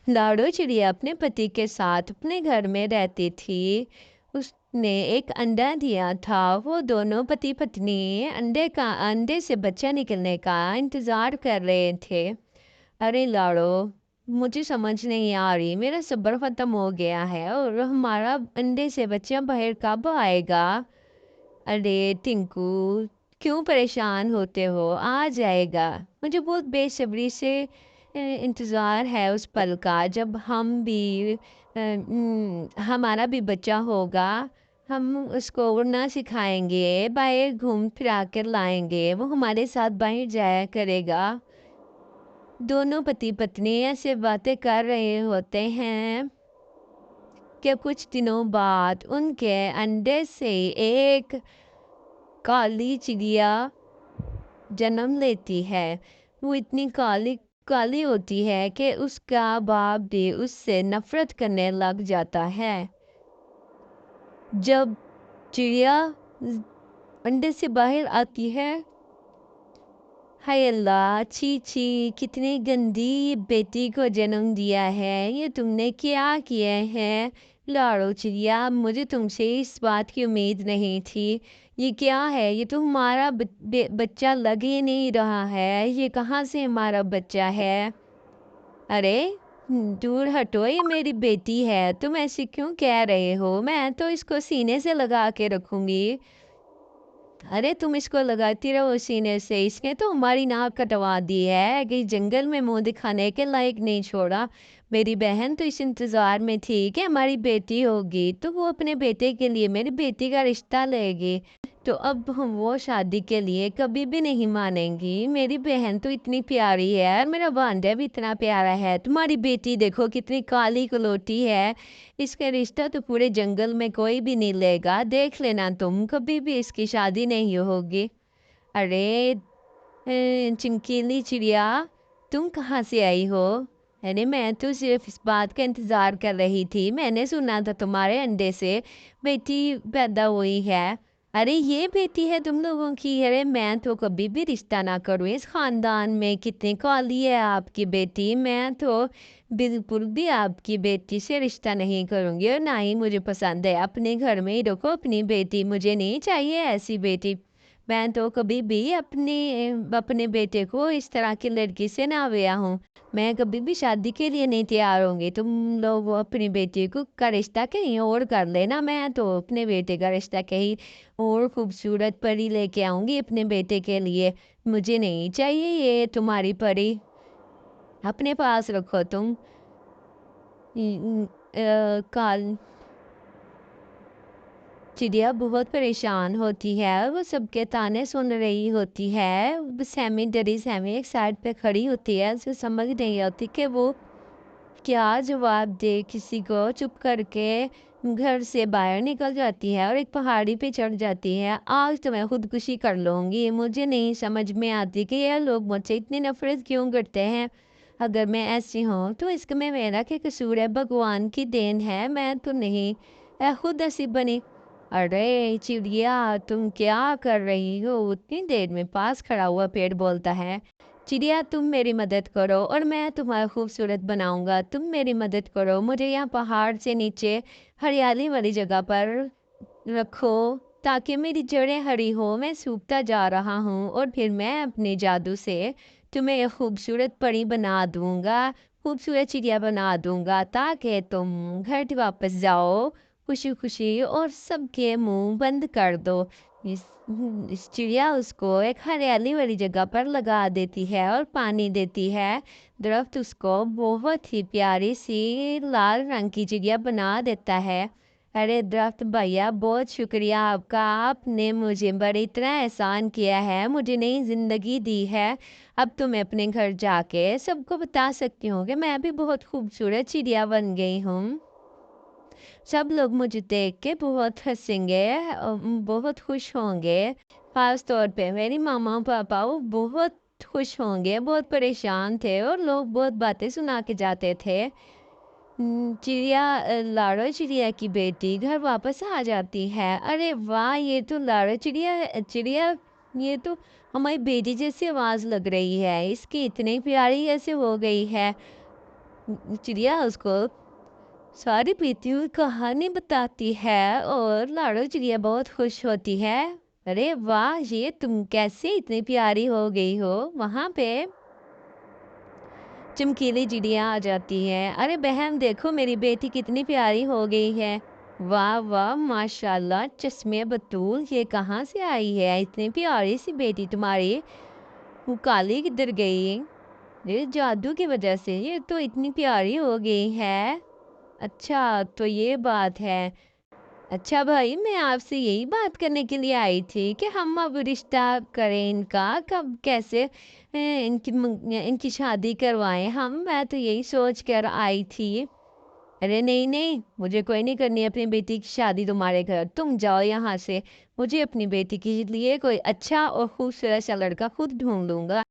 लाड़ो चिड़िया अपने पति के साथ अपने घर में रहती थी। उसने एक अंडा दिया था। वो दोनों पति पत्नी अंडे से बच्चा निकलने का इंतज़ार कर रहे थे। अरे लाड़ो, मुझे समझ नहीं आ रही, मेरा सब्र ख़त्म हो गया है और हमारा अंडे से बच्चा बाहर कब आएगा। अरे टिंकू, क्यों परेशान होते हो, आ जाएगा। मुझे बहुत बेसब्री से इंतज़ार है उस पल का जब हमारा भी बच्चा होगा। हम उसको उड़ना सिखाएंगे, बाहर घूम फिरा कर लाएंगे, वो हमारे साथ बाहर जाया करेगा। दोनों पति पत्नी ऐसे बातें कर रहे होते हैं कि कुछ दिनों बाद उनके अंडे से एक काली चिड़िया जन्म लेती है। वो इतनी काली काली होती है कि उसका बाप भी उससे नफरत करने लग जाता है। जब चिड़िया अंडे से बाहर आती है, हाय अल्लाह, छी छी, कितनी गंदी बेटी को जन्म दिया है, ये तुमने क्या किया है। लाड़ो चिड़िया, मुझे तुमसे इस बात की उम्मीद नहीं थी। ये क्या है, ये तो हमारा बच्चा लग ही नहीं रहा है, ये कहाँ से हमारा बच्चा है। अरे दूर हटो, ये मेरी बेटी है, तुम ऐसे क्यों कह रहे हो, मैं तो इसको सीने से लगा के रखूंगी। अरे तुम इसको लगाती रहो सीने से, इसने तो हमारी नाक कटवा दी है कि जंगल में मुंह दिखाने के लायक नहीं छोड़ा। मेरी बहन तो इस इंतज़ार में थी कि हमारी बेटी होगी तो वो अपने बेटे के लिए मेरी बेटी का रिश्ता लेगी, तो अब हम वो शादी के लिए कभी भी नहीं मानेंगी। मेरी बहन तो इतनी प्यारी है और मेरा भांजा भी इतना प्यारा है। तुम्हारी बेटी देखो कितनी काली कलोटी है, इसका रिश्ता तो पूरे जंगल में कोई भी नहीं लेगा, देख लेना तुम, कभी भी इसकी शादी नहीं होगी। अरे चमकीली चिड़िया, तुम कहाँ से आई हो। अरे मैं तो सिर्फ इस बात का इंतज़ार कर रही थी, मैंने सुना था तुम्हारे अंडे से बेटी पैदा हुई है। अरे ये बेटी है तुम लोगों की। अरे मैं तो कभी भी रिश्ता ना करूँ इस ख़ानदान में, कितनी काली है आपकी बेटी, मैं तो बिल्कुल भी आपकी बेटी से रिश्ता नहीं करूँगी और ना ही मुझे पसंद है। अपने घर में ही रखो अपनी बेटी, मुझे नहीं चाहिए ऐसी बेटी। मैं तो कभी भी अपने बेटे को इस तरह की लड़की से ना ब्याह हूँ। मैं कभी भी शादी के लिए नहीं तैयार होंगी। तुम लोग अपनी बेटी का रिश्ता कहीं और कर लेना, मैं तो अपने बेटे का रिश्ता कहीं और खूबसूरत परी लेके आऊँगी अपने बेटे के लिए। मुझे नहीं चाहिए ये तुम्हारी परी, अपने पास रखो तुम। काल चिड़िया बहुत परेशान होती है और वो सबके ताने सुन रही होती है। सहमी डरी सहमी एक साइड पे खड़ी होती है, उसको समझ नहीं आती कि वो क्या जवाब दे किसी को। चुप करके घर से बाहर निकल जाती है और एक पहाड़ी पे चढ़ जाती है। आज तो मैं खुदकुशी कर लूँगी, मुझे नहीं समझ में आती कि ये लोग मुझसे इतनी नफरत क्यों करते हैं। अगर मैं ऐसी हूँ तो इसमें मेरा क्या कसूर है, भगवान की देन है, मैं तो नहीं, मैं खुद ऐसी बनी। अरे चिड़िया, तुम क्या कर रही हो। उतनी देर में पास खड़ा हुआ पेड़ बोलता है, चिड़िया तुम मेरी मदद करो और मैं तुम्हारा खूबसूरत बनाऊंगा। तुम मेरी मदद करो, मुझे यहाँ पहाड़ से नीचे हरियाली वाली जगह पर रखो ताकि मेरी जड़ें हरी हो। मैं सूखता जा रहा हूँ और फिर मैं अपने जादू से तुम्हें एक खूबसूरत परी बना दूंगा, खूबसूरत चिड़िया बना दूंगा ताकि तुम घर वापस जाओ खुशी खुशी और सबके मुंह बंद कर दो। इस इस चिड़िया उसको एक हरियाली वाली जगह पर लगा देती है और पानी देती है। दरख्त उसको बहुत ही प्यारी सी लाल रंग की चिड़िया बना देता है। अरे दरख्त भैया, बहुत शुक्रिया आपका, आपने मुझे बड़ी तरह एहसान किया है, मुझे नई ज़िंदगी दी है। अब तो मैं अपने घर जाके सबको बता सकती हूँ कि मैं भी बहुत खूबसूरत चिड़िया बन गई हूँ। सब लोग मुझे देख के बहुत हंसेंगे, बहुत खुश होंगे। खास तौर पे मेरी मामा पापा, वो बहुत खुश होंगे, बहुत परेशान थे और लोग बहुत बातें सुना के जाते थे। चिड़िया लाड़ो चिड़िया की बेटी घर वापस आ जाती है। अरे वाह, ये तो लाड़ो चिड़िया चिड़िया, ये तो हमारी बेटी जैसी आवाज़ लग रही है, इसकी इतनी प्यारी कैसे हो गई है। चिड़िया उसको सारी प्रीति हुई कहानी बताती है और लाडो चिड़िया बहुत खुश होती है। अरे वाह, ये तुम कैसे इतनी प्यारी हो गई हो। वहां पे चमकीली चिड़िया आ जाती है। अरे बहन देखो, मेरी बेटी कितनी प्यारी हो गई है। वाह वाह, माशाल्लाह, चश्मे बतूल, ये कहाँ से आई है इतनी प्यारी सी बेटी तुम्हारी। वो काली किधर गई? ये जादू की वजह से ये तो इतनी प्यारी हो गई है। अच्छा तो ये बात है। अच्छा भाई, मैं आपसे यही बात करने के लिए आई थी कि हम अब रिश्ता करें इनका, कब कैसे इनकी शादी करवाएं हम। मैं तो यही सोच कर आई थी। अरे नहीं नहीं, मुझे कोई नहीं करनी अपनी बेटी की शादी तुम्हारे घर, तुम जाओ यहाँ से। मुझे अपनी बेटी के लिए कोई अच्छा और खूबसूरत सा लड़का खुद ढूंढ लूंगा।